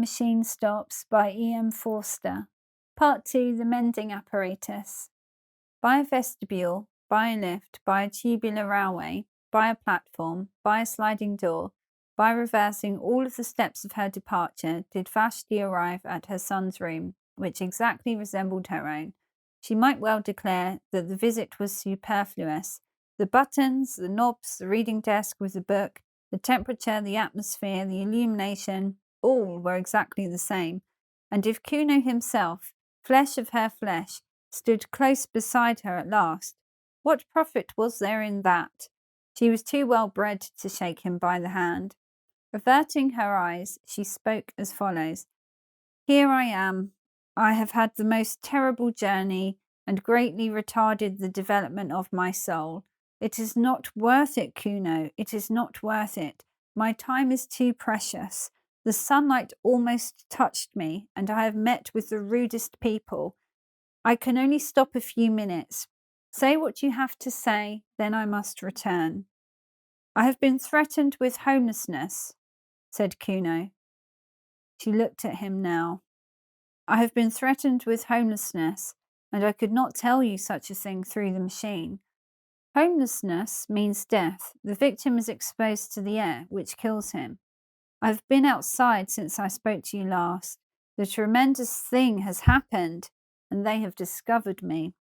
Machine Stops by E.M. Forster. Part 2, The Mending Apparatus. By a vestibule, by a lift, by a tubular railway, by a platform, by a sliding door, by reversing all of the steps of her departure, did Vashti arrive at her son's room, which exactly resembled her own. She might well declare that the visit was superfluous. The buttons, the knobs, the reading desk with the book, the temperature, the atmosphere, the illumination, all were exactly the same. And if Kuno himself, flesh of her flesh, stood close beside her at last, what profit was there in that? She was too well bred to shake him by the hand. Averting her eyes, she spoke as follows. Here I am. I have had the most terrible journey and greatly retarded the development of my soul. It is not worth it, Kuno. It is not worth it. My time is too precious. The sunlight almost touched me, and I have met with the rudest people. I can only stop a few minutes. Say what you have to say, then I must return. I have been threatened with homelessness, said Kuno. She looked at him now. I have been threatened with homelessness, and I could not tell you such a thing through the machine. Homelessness means death. The victim is exposed to the air, which kills him. I have been outside since I spoke to you last. The tremendous thing has happened, and they have discovered me.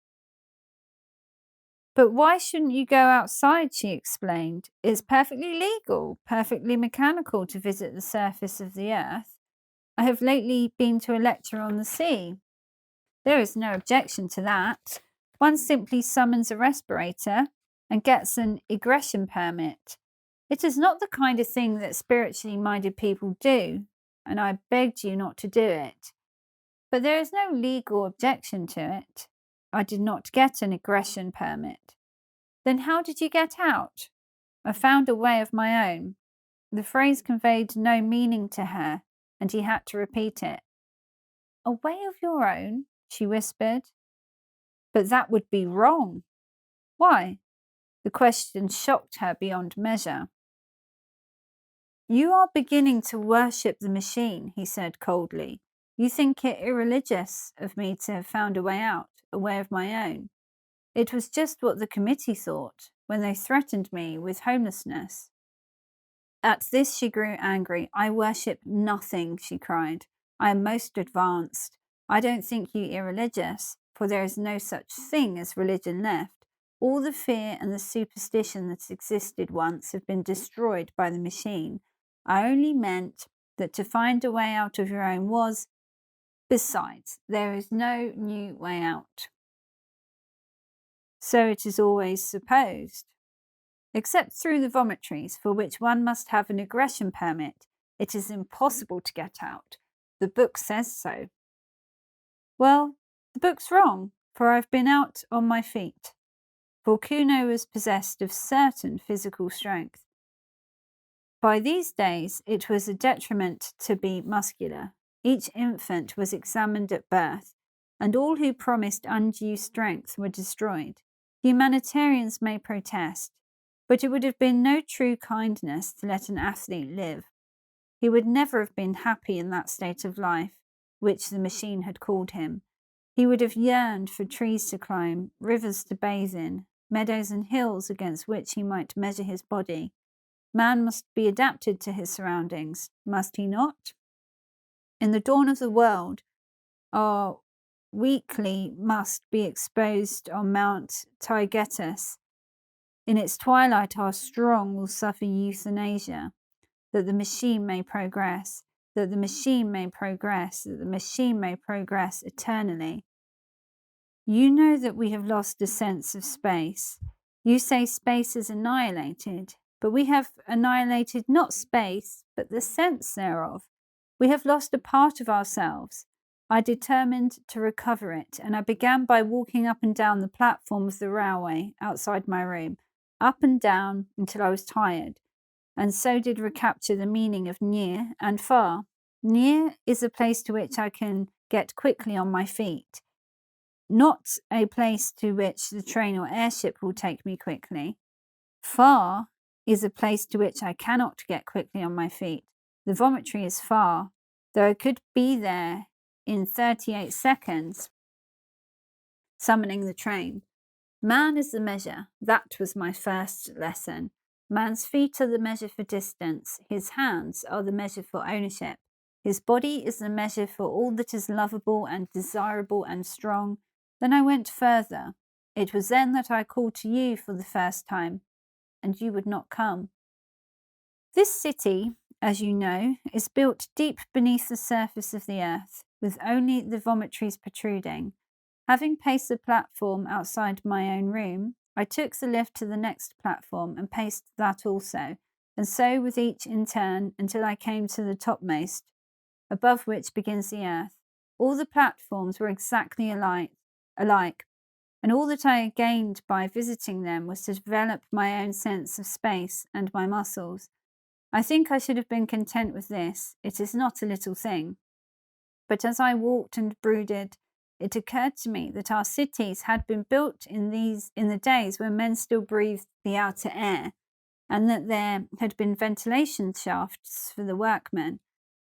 But why shouldn't you go outside, she explained. It's perfectly legal, perfectly mechanical to visit the surface of the earth. I have lately been to a lecture on the sea. There is no objection to that. One simply summons a respirator and gets an egression permit. It is not the kind of thing that spiritually minded people do, and I begged you not to do it. But there is no legal objection to it. I did not get an egression permit. Then how did you get out? I found a way of my own. The phrase conveyed no meaning to her, and he had to repeat it. A way of your own, she whispered. But that would be wrong. Why? The question shocked her beyond measure. You are beginning to worship the machine, he said coldly. You think it irreligious of me to have found a way out, a way of my own. It was just what the committee thought when they threatened me with homelessness. At this she grew angry. I worship nothing, she cried. I am most advanced. I don't think you irreligious, for there is no such thing as religion left. All the fear and the superstition that existed once have been destroyed by the machine. I only meant that to find a way out of your own was, besides, there is no new way out. So it is always supposed. Except through the vomitories, for which one must have an egression permit, it is impossible to get out. The book says so. Well, the book's wrong, for I've been out on my feet. For Kuno was possessed of certain physical strength. By these days, it was a detriment to be muscular. Each infant was examined at birth, and all who promised undue strength were destroyed. Humanitarians may protest, but it would have been no true kindness to let an athlete live. He would never have been happy in that state of life, which the machine had called him. He would have yearned for trees to climb, rivers to bathe in, meadows and hills against which he might measure his body. Man must be adapted to his surroundings, must he not? In the dawn of the world, our weakly must be exposed on Mount Taygetus. In its twilight, our strong will suffer euthanasia, that the machine may progress, that the machine may progress, that the machine may progress eternally. You know that we have lost a sense of space. You say space is annihilated, but we have annihilated not space, but the sense thereof. We have lost a part of ourselves. I determined to recover it, and I began by walking up and down the platform of the railway outside my room, up and down until I was tired, and so did recapture the meaning of near and far. Near is a place to which I can get quickly on my feet, not a place to which the train or airship will take me quickly. Far is a place to which I cannot get quickly on my feet. The vomitory is far. though I could be there in 38 seconds, summoning the train. Man is the measure. That was my first lesson. Man's feet are the measure for distance. His hands are the measure for ownership. His body is the measure for all that is lovable and desirable and strong. Then I went further. It was then that I called to you for the first time, and you would not come. This city, as you know, is built deep beneath the surface of the earth, with only the vomitories protruding. Having paced the platform outside my own room, I took the lift to the next platform and paced that also, and so with each in turn until I came to the topmost, above which begins the earth. All the platforms were exactly alike, and all that I gained by visiting them was to develop my own sense of space and my muscles. I think I should have been content with this. It is not a little thing. But as I walked and brooded, it occurred to me that our cities had been built in the days when men still breathed the outer air, and that there had been ventilation shafts for the workmen.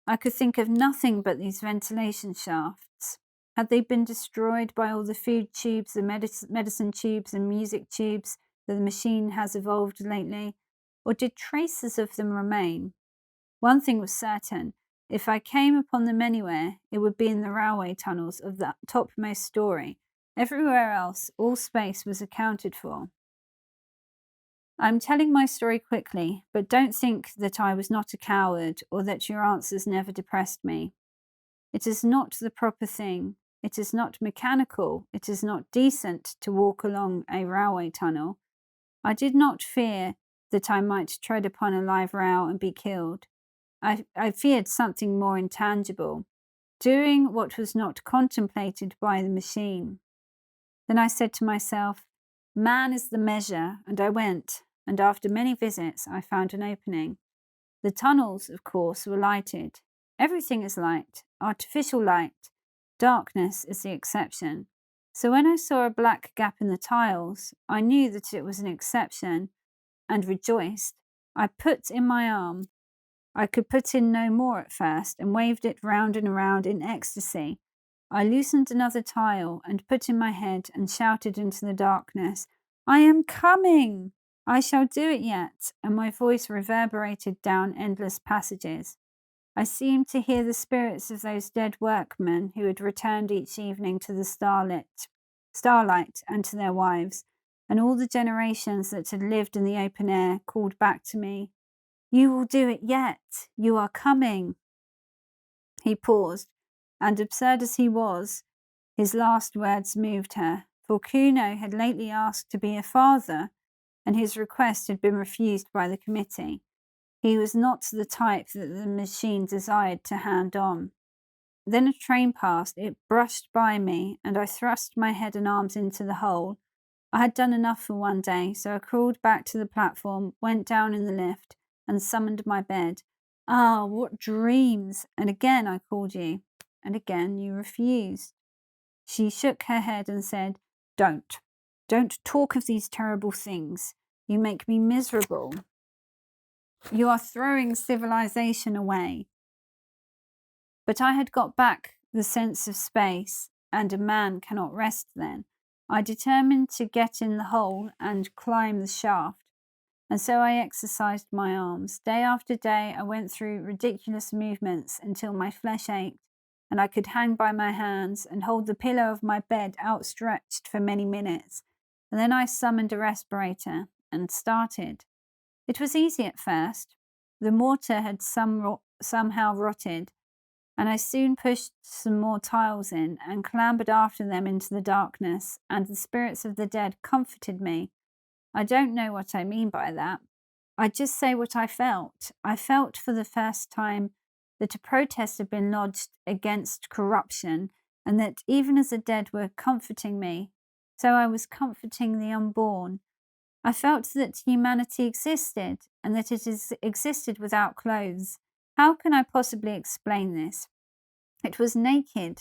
I could think of nothing but these ventilation shafts. Had they been destroyed by all the food tubes, the medicine tubes and music tubes that the machine has evolved lately? Or did traces of them remain? One thing was certain. If I came upon them anywhere, it would be in the railway tunnels of that topmost story. Everywhere else, all space was accounted for. I'm telling my story quickly, but don't think that I was not a coward or that your answers never depressed me. It is not the proper thing. It is not mechanical. It is not decent to walk along a railway tunnel. I did not fear that I might tread upon a live rail and be killed. I feared something more intangible, doing what was not contemplated by the machine. Then I said to myself, man is the measure, and I went, and after many visits I found an opening. The tunnels, of course, were lighted. Everything is light, artificial light. Darkness is the exception. So when I saw a black gap in the tiles, I knew that it was an exception, and rejoiced. I put in my arm. I could put in no more at first, and waved it round and around in ecstasy. I loosened another tile, and put in my head, and shouted into the darkness, I am coming! I shall do it yet, and my voice reverberated down endless passages. I seemed to hear the spirits of those dead workmen who had returned each evening to the starlight and to their wives, and all the generations that had lived in the open air called back to me, You will do it yet. You are coming. He paused, and absurd as he was, his last words moved her, for Kuno had lately asked to be a father, and his request had been refused by the committee. He was not the type that the machine desired to hand on. Then a train passed. It brushed by me, and I thrust my head and arms into the hole. I had done enough for one day, so I crawled back to the platform, went down in the lift, and summoned my bed. Ah, what dreams! And again I called you, and again you refused. She shook her head and said, Don't talk of these terrible things. You make me miserable. You are throwing civilization away. But I had got back the sense of space, and a man cannot rest then. I determined to get in the hole and climb the shaft, and so I exercised my arms. Day after day I went through ridiculous movements until my flesh ached, and I could hang by my hands and hold the pillow of my bed outstretched for many minutes. And then I summoned a respirator and started. It was easy at first. The mortar had somehow rotted, and I soon pushed some more tiles in and clambered after them into the darkness, and the spirits of the dead comforted me. I don't know what I mean by that. I just say what I felt. I felt for the first time that a protest had been lodged against corruption, and that even as the dead were comforting me, so I was comforting the unborn. I felt that humanity existed, and that it existed without clothes. How can I possibly explain this? It was naked.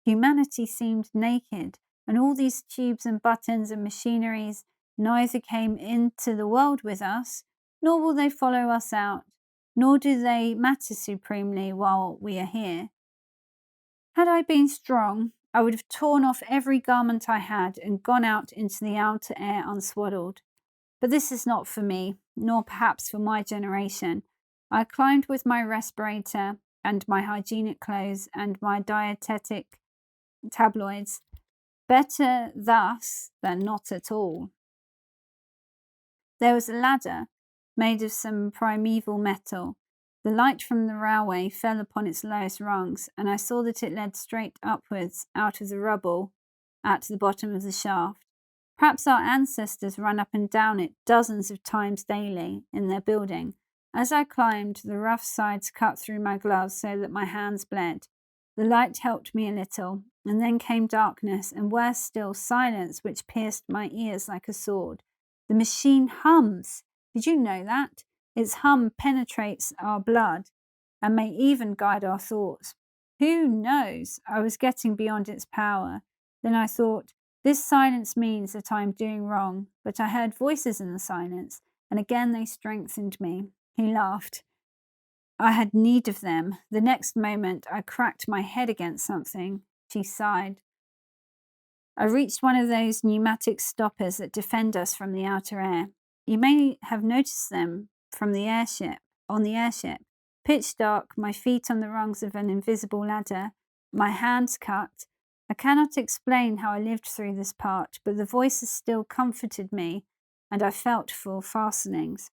Humanity seemed naked, and all these tubes and buttons and machineries neither came into the world with us, nor will they follow us out, nor do they matter supremely while we are here. Had I been strong, I would have torn off every garment I had and gone out into the outer air unswaddled. But this is not for me, nor perhaps for my generation. I climbed with my respirator and my hygienic clothes and my dietetic tabloids. Better thus than not at all. There was a ladder made of some primeval metal. The light from the railway fell upon its lowest rungs, and I saw that it led straight upwards out of the rubble at the bottom of the shaft. Perhaps our ancestors ran up and down it dozens of times daily in their building. As I climbed, the rough sides cut through my gloves so that my hands bled. The light helped me a little, and then came darkness, and worse still, silence which pierced my ears like a sword. The machine hums. Did you know that? Its hum penetrates our blood and may even guide our thoughts. Who knows? I was getting beyond its power. Then I thought, this silence means that I am doing wrong, but I heard voices in the silence, and again they strengthened me. He laughed. I had need of them. The next moment I cracked my head against something. She sighed. I reached one of those pneumatic stoppers that defend us from the outer air. You may have noticed them from the airship, on the airship. Pitch dark, my feet on the rungs of an invisible ladder, my hands cut. I cannot explain how I lived through this part, but the voices still comforted me, and I felt for fastenings.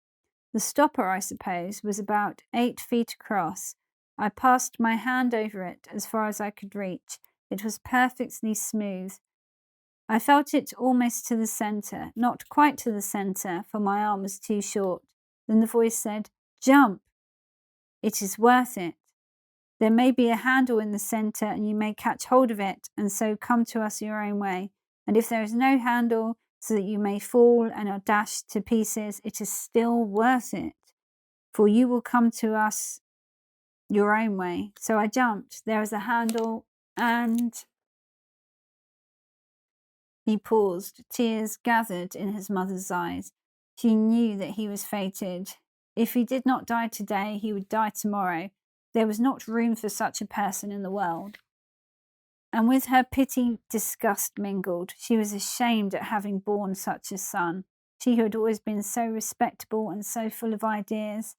The stopper, I suppose, was about 8 feet across. I passed my hand over it as far as I could reach. It was perfectly smooth. I felt it almost to the centre, not quite to the centre, for my arm was too short. Then the voice said, "Jump! It is worth it. There may be a handle in the centre, and you may catch hold of it, and so come to us your own way. And if there is no handle, so that you may fall and are dashed to pieces, it is still worth it, for you will come to us your own way." So I jumped. There was a handle, and he paused. Tears gathered in his mother's eyes. She knew that he was fated. If he did not die today, he would die tomorrow. There was not room for such a person in the world. And with her pity, disgust mingled. She was ashamed at having borne such a son. She who had always been so respectable and so full of ideas.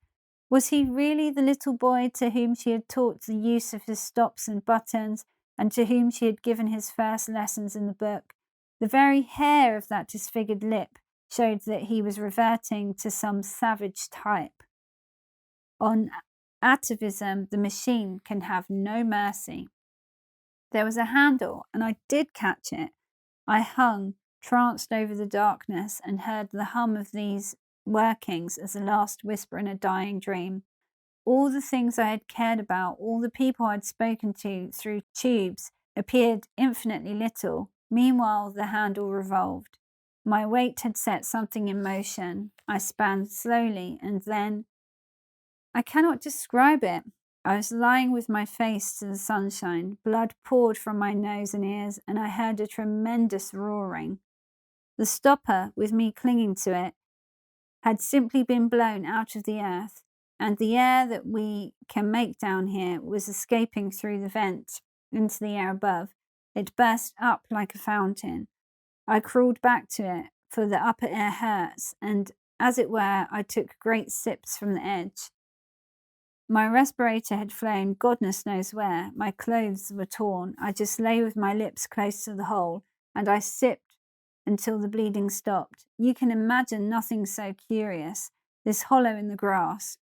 Was he really the little boy to whom she had taught the use of his stops and buttons, and to whom she had given his first lessons in the book? The very hair of that disfigured lip showed that he was reverting to some savage type. On atavism, the machine can have no mercy. There was a handle, and I did catch it. I hung, tranced over the darkness, and heard the hum of these workings as a last whisper in a dying dream. All the things I had cared about, all the people I had spoken to through tubes, appeared infinitely little. Meanwhile, the handle revolved. My weight had set something in motion. I span slowly, and then I cannot describe it. I was lying with my face to the sunshine. Blood poured from my nose and ears, and I heard a tremendous roaring. The stopper, with me clinging to it, had simply been blown out of the earth, and the air that we can make down here was escaping through the vent into the air above. It burst up like a fountain. I crawled back to it, for the upper air hurts, and, as it were, I took great sips from the edge. My respirator had flown goodness knows where. My clothes were torn. I just lay with my lips close to the hole, and I sipped until the bleeding stopped. You can imagine nothing so curious. This hollow in the grass.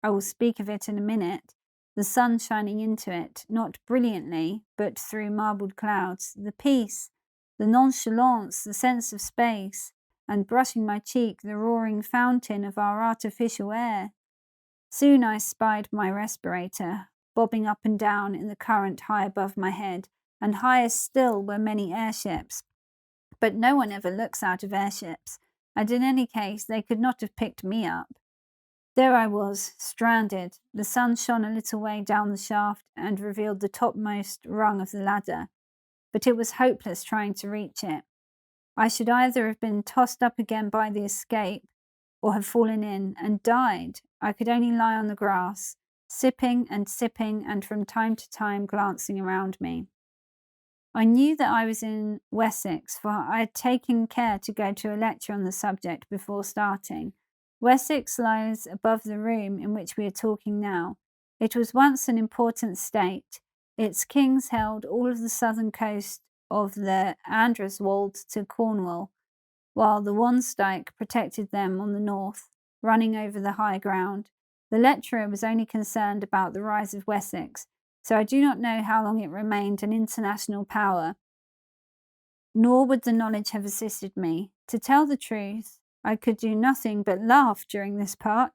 I will speak of it in a minute. The sun shining into it, not brilliantly, but through marbled clouds. The peace, the nonchalance, the sense of space, and brushing my cheek, the roaring fountain of our artificial air. Soon I spied my respirator, bobbing up and down in the current high above my head, and higher still were many airships. But no one ever looks out of airships, and in any case they could not have picked me up. There I was, stranded. The sun shone a little way down the shaft and revealed the topmost rung of the ladder, but it was hopeless trying to reach it. I should either have been tossed up again by the escape, or have fallen in and died. I could only lie on the grass. sipping and from time to time glancing around me. I knew that I was in Wessex, for I had taken care to go to a lecture on the subject before starting. Wessex lies above the room in which we are talking now. It was once an important state. Its kings held all of the southern coast of the Androswald to Cornwall, while the Wansdyke protected them on the north, running over the high ground. The lecturer was only concerned about the rise of Wessex, so I do not know how long it remained an international power, nor would the knowledge have assisted me. To tell the truth, I could do nothing but laugh during this part.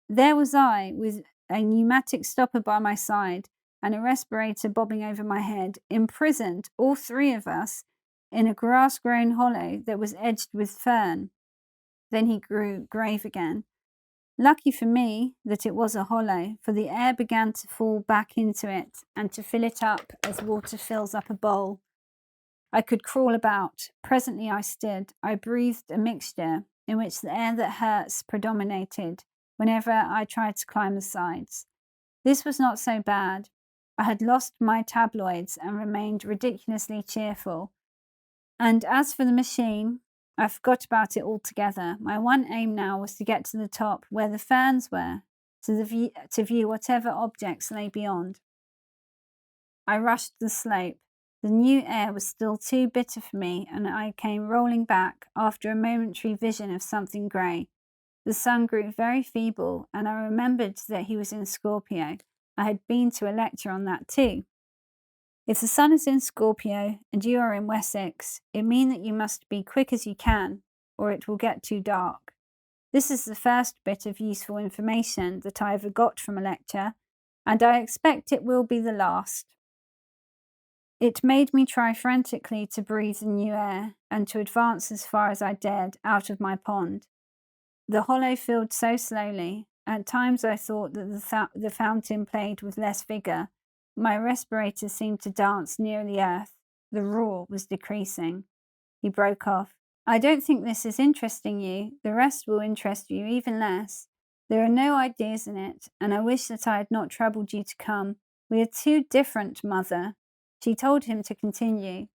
There was I, with a pneumatic stopper by my side and a respirator bobbing over my head, imprisoned, all three of us, in a grass-grown hollow that was edged with fern. Then he grew grave again. Lucky for me that it was a hollow, for the air began to fall back into it and to fill it up as water fills up a bowl. I could crawl about. Presently I stood. I breathed a mixture in which the air that hurts predominated whenever I tried to climb the sides. This was not so bad. I had lost my tabloids and remained ridiculously cheerful. And as for the machine, I forgot about it altogether. My one aim now was to get to the top, where the ferns were, to view whatever objects lay beyond. I rushed the slope. The new air was still too bitter for me, and I came rolling back after a momentary vision of something grey. The sun grew very feeble, and I remembered that he was in Scorpio. I had been to a lecture on that too. If the sun is in Scorpio and you are in Wessex, it means that you must be quick as you can, or it will get too dark. This is the first bit of useful information that I ever got from a lecture, and I expect it will be the last. It made me try frantically to breathe the new air, and to advance as far as I dared out of my pond. The hollow filled so slowly. At times I thought that the fountain played with less vigour. My respirator seemed to dance near the earth. The roar was decreasing. He broke off. I don't think this is interesting you. The rest will interest you even less. There are no ideas in it, and I wish that I had not troubled you to come. We are too different, mother. She told him to continue.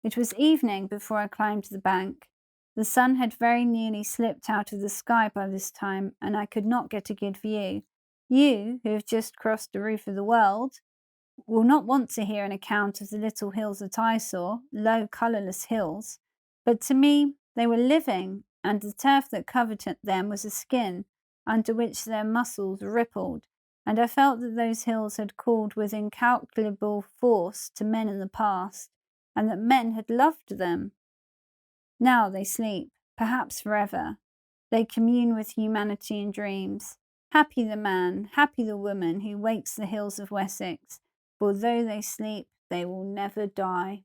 It was evening before I climbed the bank. The sun had very nearly slipped out of the sky by this time, and I could not get a good view. You, who have just crossed the roof of the world, will not want to hear an account of the little hills that I saw, low, colourless hills. But to me, they were living, and the turf that covered them was a skin, under which their muscles rippled, and I felt that those hills had called with incalculable force to men in the past, and that men had loved them. Now they sleep, perhaps forever. They commune with humanity in dreams. Happy the man, happy the woman who wakes the hills of Wessex, for though they sleep, they will never die.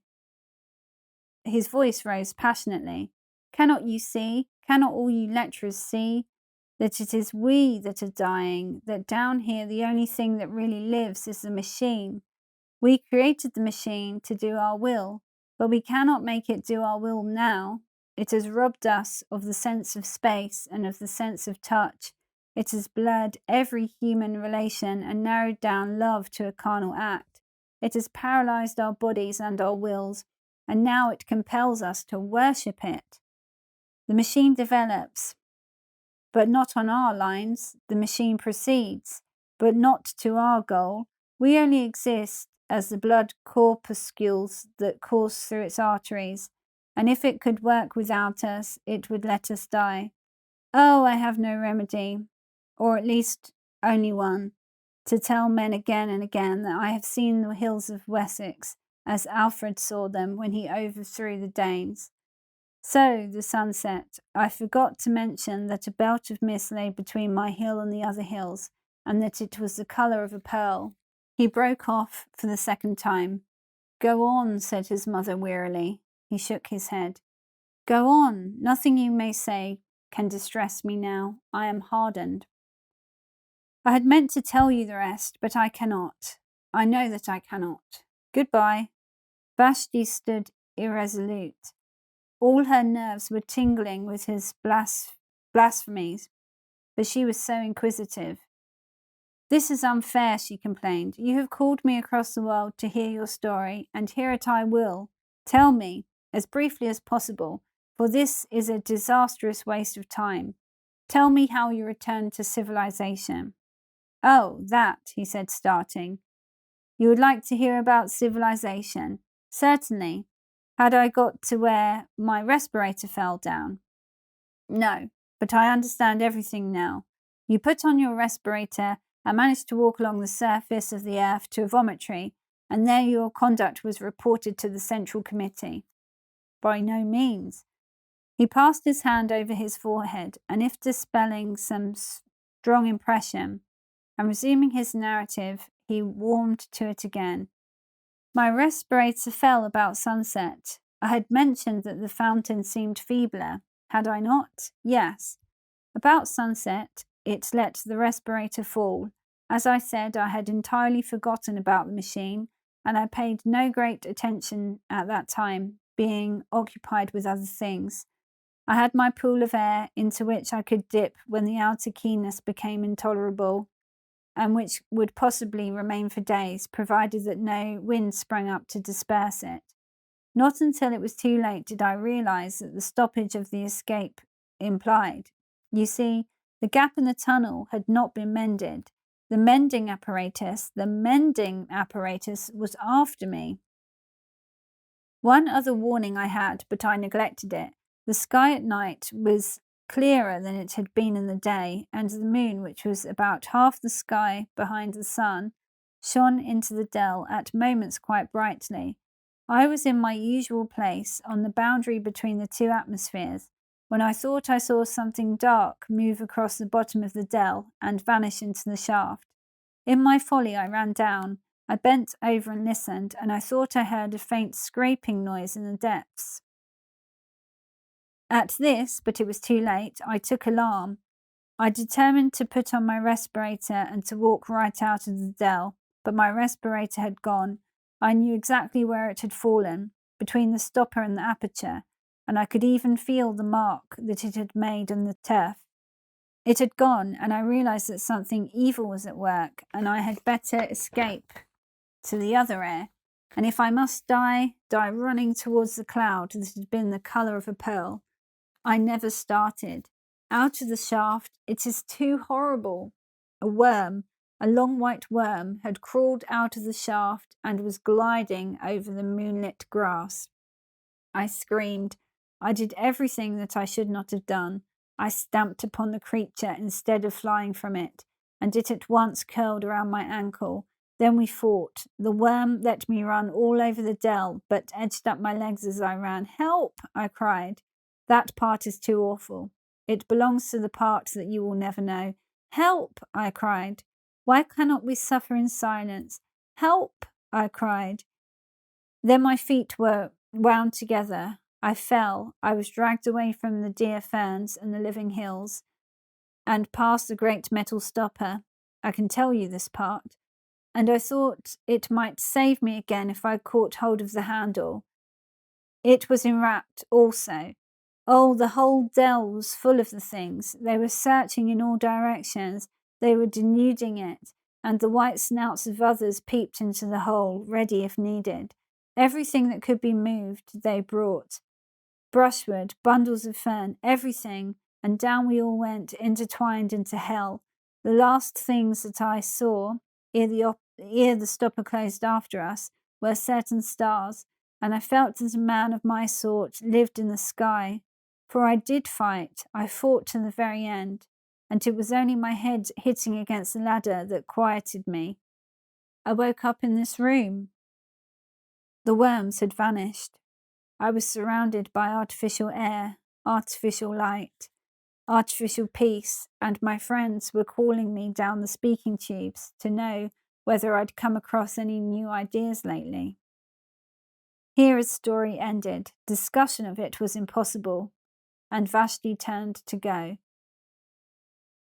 His voice rose passionately. Cannot you see, cannot all you lecturers see, that it is we that are dying, that down here the only thing that really lives is the machine? We created the machine to do our will, but we cannot make it do our will now. It has robbed us of the sense of space and of the sense of touch. It has blurred every human relation and narrowed down love to a carnal act. It has paralyzed our bodies and our wills, and now it compels us to worship it. The machine develops, but not on our lines. The machine proceeds, but not to our goal. We only exist as the blood corpuscles that course through its arteries, and if it could work without us, it would let us die. Oh, I have no remedy, or at least only one, to tell men again and again that I have seen the hills of Wessex as Alfred saw them when he overthrew the Danes. So the sun set. I forgot to mention that a belt of mist lay between my hill and the other hills, and that it was the colour of a pearl. He broke off for the second time. Go on, said his mother wearily. He shook his head. Go on. Nothing you may say can distress me now. I am hardened. I had meant to tell you the rest, but I cannot. I know that I cannot. Goodbye. Vashti stood irresolute. All her nerves were tingling with his blasphemies, but she was so inquisitive. This is unfair, she complained. You have called me across the world to hear your story, and hear it I will. Tell me, as briefly as possible, for this is a disastrous waste of time. Tell me how you returned to civilization. Oh, that, he said, starting. You would like to hear about civilization? Certainly. Had I got to where my respirator fell down? No, but I understand everything now. You put on your respirator and managed to walk along the surface of the earth to a vomitory, and there your conduct was reported to the Central Committee. By no means. He passed his hand over his forehead, and if dispelling some strong impression, and resuming his narrative, he warmed to it again. My respirator fell about sunset. I had mentioned that the fountain seemed feebler, had I not? Yes. About sunset, it let the respirator fall. As I said, I had entirely forgotten about the machine, and I paid no great attention at that time, being occupied with other things. I had my pool of air into which I could dip when the outer keenness became intolerable, and which would possibly remain for days, provided that no wind sprang up to disperse it. Not until it was too late did I realize that the stoppage of the escape implied. You see, the gap in the tunnel had not been mended. The mending apparatus was after me. One other warning I had, but I neglected it. The sky at night was clearer than it had been in the day, and the moon, which was about half the sky behind the sun, shone into the dell at moments quite brightly. I was in my usual place, on the boundary between the two atmospheres, when I thought I saw something dark move across the bottom of the dell and vanish into the shaft. In my folly I ran down. I bent over and listened, and I thought I heard a faint scraping noise in the depths. At this, but it was too late, I took alarm. I determined to put on my respirator and to walk right out of the dell, but my respirator had gone. I knew exactly where it had fallen, between the stopper and the aperture, and I could even feel the mark that it had made on the turf. It had gone, and I realized that something evil was at work, and I had better escape to the other air, and if I must die running towards the cloud that had been the colour of a pearl. I never started. Out of the shaft, it is too horrible. A worm, a long white worm, had crawled out of the shaft and was gliding over the moonlit grass. I screamed. I did everything that I should not have done. I stamped upon the creature instead of flying from it, and it at once curled around my ankle. Then we fought. The worm let me run all over the dell, but edged up my legs as I ran. Help! I cried. That part is too awful. It belongs to the part that you will never know. Help! I cried. Why cannot we suffer in silence? Help! I cried. Then my feet were wound together. I fell. I was dragged away from the dear ferns and the living hills, and past the great metal stopper. I can tell you this part. And I thought it might save me again if I caught hold of the handle. It was enwrapped also. Oh, the whole dell was full of the things. They were searching in all directions. They were denuding it, and the white snouts of others peeped into the hole, ready if needed. Everything that could be moved they brought. Brushwood, bundles of fern, everything, and down we all went, intertwined into hell. The last things that I saw, ere the stopper closed after us, were certain stars, and I felt that a man of my sort lived in the sky. For I did fight, I fought to the very end, and it was only my head hitting against the ladder that quieted me. I woke up in this room. The worms had vanished. I was surrounded by artificial air, artificial light, artificial peace, and my friends were calling me down the speaking tubes to know whether I'd come across any new ideas lately. Here his story ended. Discussion of it was impossible, and Vashti turned to go.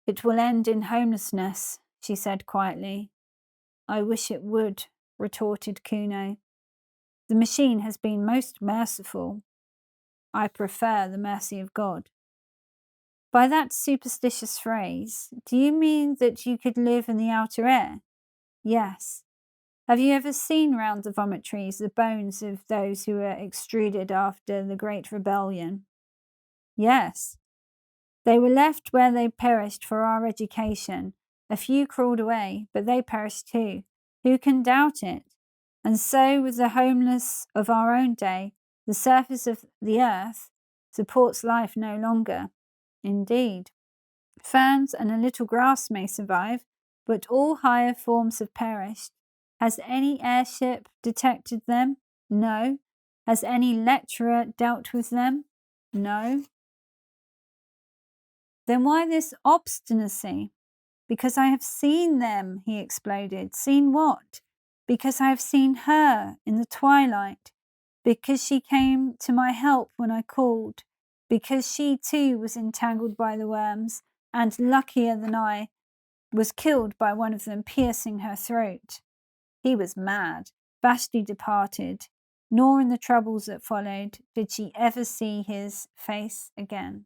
It will end in homelessness, she said quietly. I wish it would, retorted Kuno. The machine has been most merciful. I prefer the mercy of God. By that superstitious phrase, do you mean that you could live in the outer air? Yes. Have you ever seen round the vomitories the bones of those who were extruded after the Great Rebellion? Yes. They were left where they perished for our education. A few crawled away, but they perished too. Who can doubt it? And so with the homeless of our own day, the surface of the earth supports life no longer. Indeed. Ferns and a little grass may survive, but all higher forms have perished. Has any airship detected them? No. Has any lecturer dealt with them? No. Then why this obstinacy? Because I have seen them, he exploded. Seen what? Because I have seen her in the twilight. Because she came to my help when I called. Because she too was entangled by the worms, and luckier than I, was killed by one of them piercing her throat. He was mad. Vashti departed, nor in the troubles that followed did she ever see his face again.